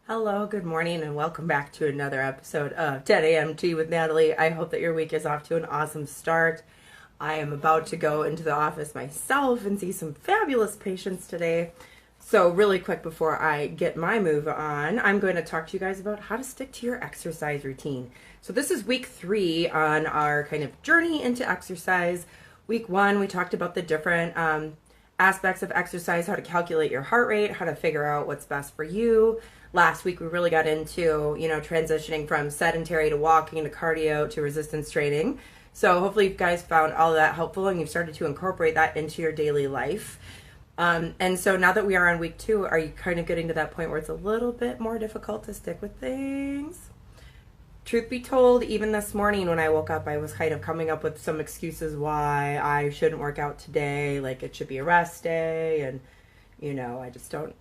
Hello, good morning, and welcome back to another episode of 10 a.m. Tea with Natalie. I hope that your week is off to an awesome start. I am about to go into the office myself and see some fabulous patients today. So really quick before I get my move on, I'm going to talk to you guys about how to stick to your exercise routine. So this is week 3 on our kind of journey into exercise. Week 1, we talked about the different aspects of exercise, how to calculate your heart rate, how to figure out what's best for you. Last week we really got into, transitioning from sedentary to walking to cardio to resistance training. So hopefully you guys found all of that helpful and you've started to incorporate that into your daily life. And so now that we are on week 2, are you kind of getting to that point where it's a little bit more difficult to stick with things? Truth be told, even this morning when I woke up, I was kind of coming up with some excuses why I shouldn't work out today. Like it should be a rest day. And, I just don't,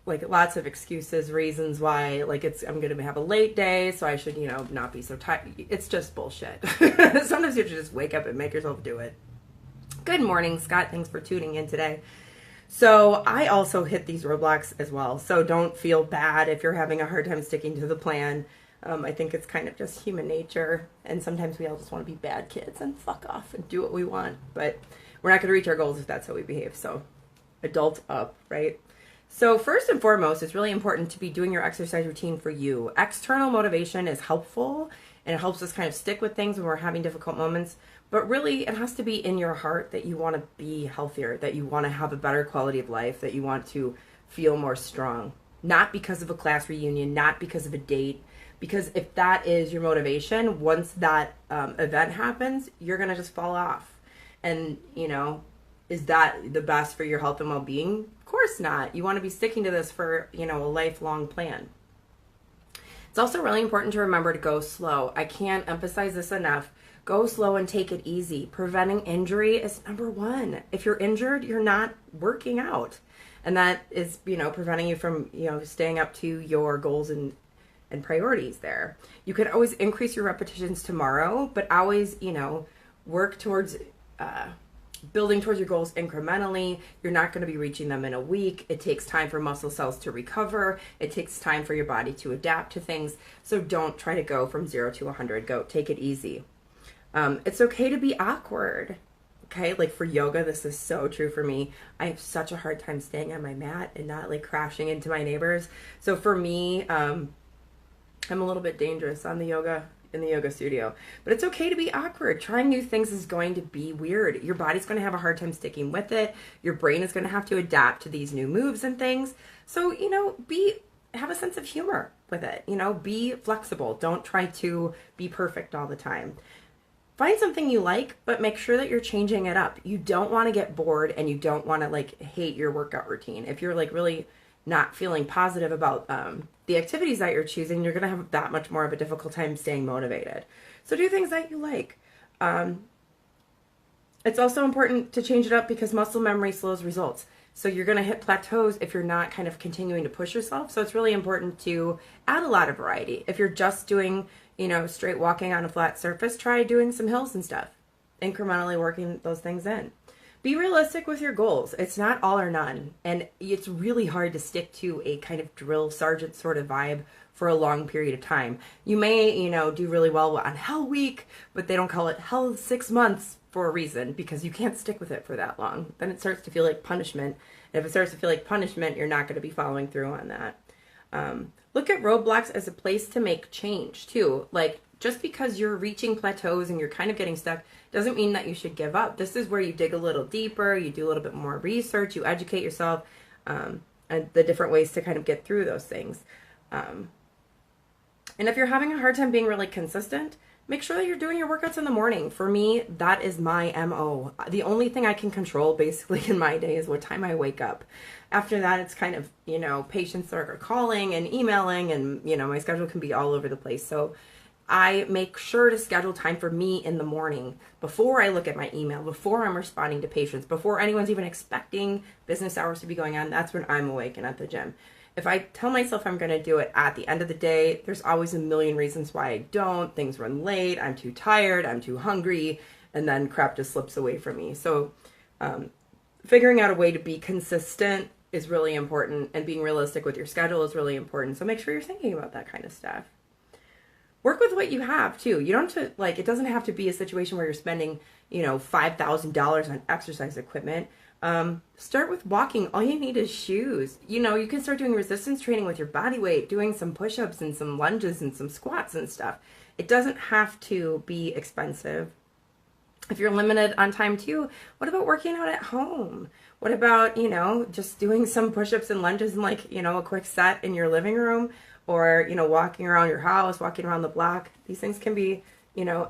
like, lots of excuses, reasons why, like, I'm going to have a late day, so I should, not be so tired. It's just bullshit. Sometimes you have to just wake up and make yourself do it. Good morning, Scott. Thanks for tuning in today. So I also hit these roadblocks as well. So don't feel bad if you're having a hard time sticking to the plan. I think it's kind of just human nature. And sometimes we all just want to be bad kids and fuck off and do what we want. But we're not going to reach our goals if that's how we behave. So adult up, right? So first and foremost, it's really important to be doing your exercise routine for you. External motivation is helpful and it helps us kind of stick with things when we're having difficult moments. But really, it has to be in your heart that you want to be healthier, that you want to have a better quality of life, that you want to feel more strong. Not because of a class reunion, not because of a date. Because if that is your motivation, once that event happens, you're going to just fall off. And, is that the best for your health and well-being? Of course not. You want to be sticking to this for, a lifelong plan. It's also really important to remember to go slow. I can't emphasize this enough. Go slow and take it easy. Preventing injury is number 1. If you're injured, you're not working out. And that is, preventing you from, staying up to your goals and priorities there. You could always increase your repetitions tomorrow, but always, work towards building towards your goals incrementally. You're not going to be reaching them in a week. It takes time for muscle cells to recover. It takes time for your body to adapt to things. So don't try to go from 0 to 100. Take it easy. It's okay to be awkward. Okay, like for yoga, this is so true for me. I have such a hard time staying on my mat and not like crashing into my neighbors. So for me, I'm a little bit dangerous in the yoga studio. But it's okay to be awkward. Trying new things is going to be weird. Your body's going to have a hard time sticking with it. Your brain is going to have to adapt to these new moves and things. So, have a sense of humor with it. Be flexible. Don't try to be perfect all the time. Find something you like, but make sure that you're changing it up. You don't want to get bored and you don't want to hate your workout routine. If you're really not feeling positive about the activities that you're choosing, you're going to have that much more of a difficult time staying motivated. So do things that you like. It's also important to change it up because muscle memory slows results. So you're going to hit plateaus if you're not kind of continuing to push yourself. So it's really important to add a lot of variety. If you're just doing, straight walking on a flat surface, try doing some hills and stuff. Incrementally working those things in. Be realistic with your goals. It's not all or none. And it's really hard to stick to a kind of drill sergeant sort of vibe for a long period of time. You may, do really well on Hell Week, but they don't call it Hell 6 months for a reason because you can't stick with it for that long. Then it starts to feel like punishment. And if it starts to feel like punishment, you're not going to be following through on that. Look at roadblocks as a place to make change too. Like just because you're reaching plateaus and you're kind of getting stuck doesn't mean that you should give up. This is where you dig a little deeper, you do a little bit more research, you educate yourself, and the different ways to kind of get through those things. And if you're having a hard time being really consistent, make sure that you're doing your workouts in the morning. For me, that is my MO. The only thing I can control basically in my day is what time I wake up. After that, it's kind of, patients are calling and emailing and, my schedule can be all over the place. So I make sure to schedule time for me in the morning before I look at my email, before I'm responding to patients, before anyone's even expecting business hours to be going on. That's when I'm awake and at the gym. If I tell myself I'm going to do it at the end of the day, there's always a million reasons why I don't. Things run late, I'm too tired, I'm too hungry, and then crap just slips away from me. So figuring out a way to be consistent is really important, and being realistic with your schedule is really important. So make sure you're thinking about that kind of stuff. Work with what you have too. You don't have to, like, it doesn't have to be a situation where you're spending, $5,000 on exercise equipment. Start with walking. All you need is shoes. You can start doing resistance training with your body weight, doing some push-ups and some lunges and some squats and stuff. It doesn't have to be expensive. If you're limited on time too, what about working out at home? What about, just doing some push-ups and lunges and a quick set in your living room, or, walking around your house, walking around the block. These things can be,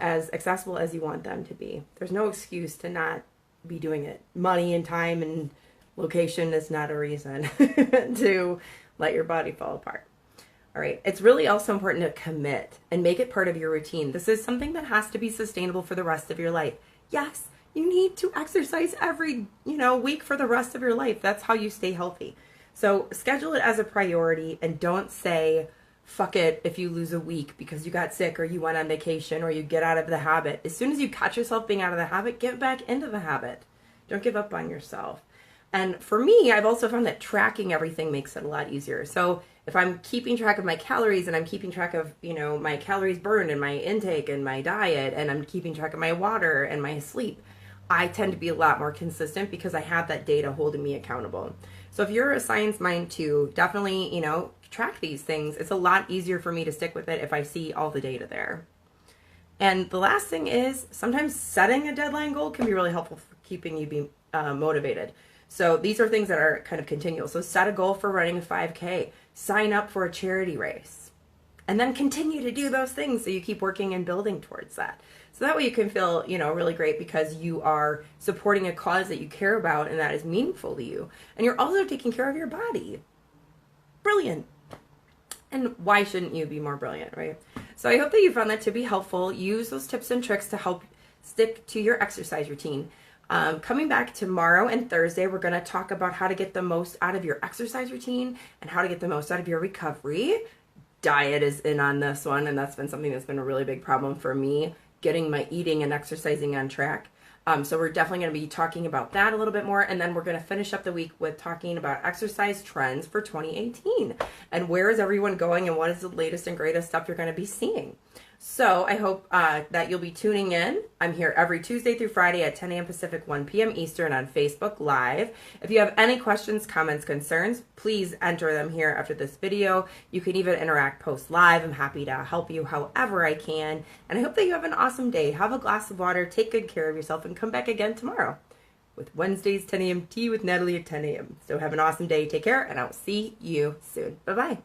as accessible as you want them to be. There's no excuse to not be doing it. Money and time and location is not a reason to let your body fall apart. All right. It's really also important to commit and make it part of your routine. This is something that has to be sustainable for the rest of your life. Yes, you need to exercise every, week for the rest of your life. That's how you stay healthy. So schedule it as a priority, and don't say, fuck it, if you lose a week because you got sick or you went on vacation or you get out of the habit. As soon as you catch yourself being out of the habit, get back into the habit. Don't give up on yourself. And for me, I've also found that tracking everything makes it a lot easier. So if I'm keeping track of my calories, and I'm keeping track of, my calories burned and my intake and my diet, and I'm keeping track of my water and my sleep, I tend to be a lot more consistent because I have that data holding me accountable. So if you're a science mind too, definitely, track these things. It's a lot easier for me to stick with it if I see all the data there. And the last thing is, sometimes setting a deadline goal can be really helpful for keeping you motivated. So these are things that are kind of continual. So set a goal for running a 5K, sign up for a charity race, and then continue to do those things so you keep working and building towards that. So that way you can feel, really great because you are supporting a cause that you care about and that is meaningful to you. And you're also taking care of your body. Brilliant. And why shouldn't you be more brilliant, right? So I hope that you found that to be helpful. Use those tips and tricks to help stick to your exercise routine. Coming back tomorrow and Thursday, we're going to talk about how to get the most out of your exercise routine and how to get the most out of your recovery. Diet is in on this one, and that's been something that's been a really big problem for me, getting my eating and exercising on track. So we're definitely going to be talking about that a little bit more, and then we're going to finish up the week with talking about exercise trends for 2018 and where is everyone going and what is the latest and greatest stuff you're going to be seeing. So I hope that you'll be tuning in. I'm here every Tuesday through Friday at 10 a.m. Pacific, 1 p.m. Eastern on Facebook Live. If you have any questions, comments, concerns, please enter them here after this video. You can even interact post live. I'm happy to help you however I can. And I hope that you have an awesome day. Have a glass of water, take good care of yourself, and come back again tomorrow with Wednesday's 10 a.m. tea with Natalie at 10 a.m. So have an awesome day. Take care, and I'll see you soon. Bye-bye.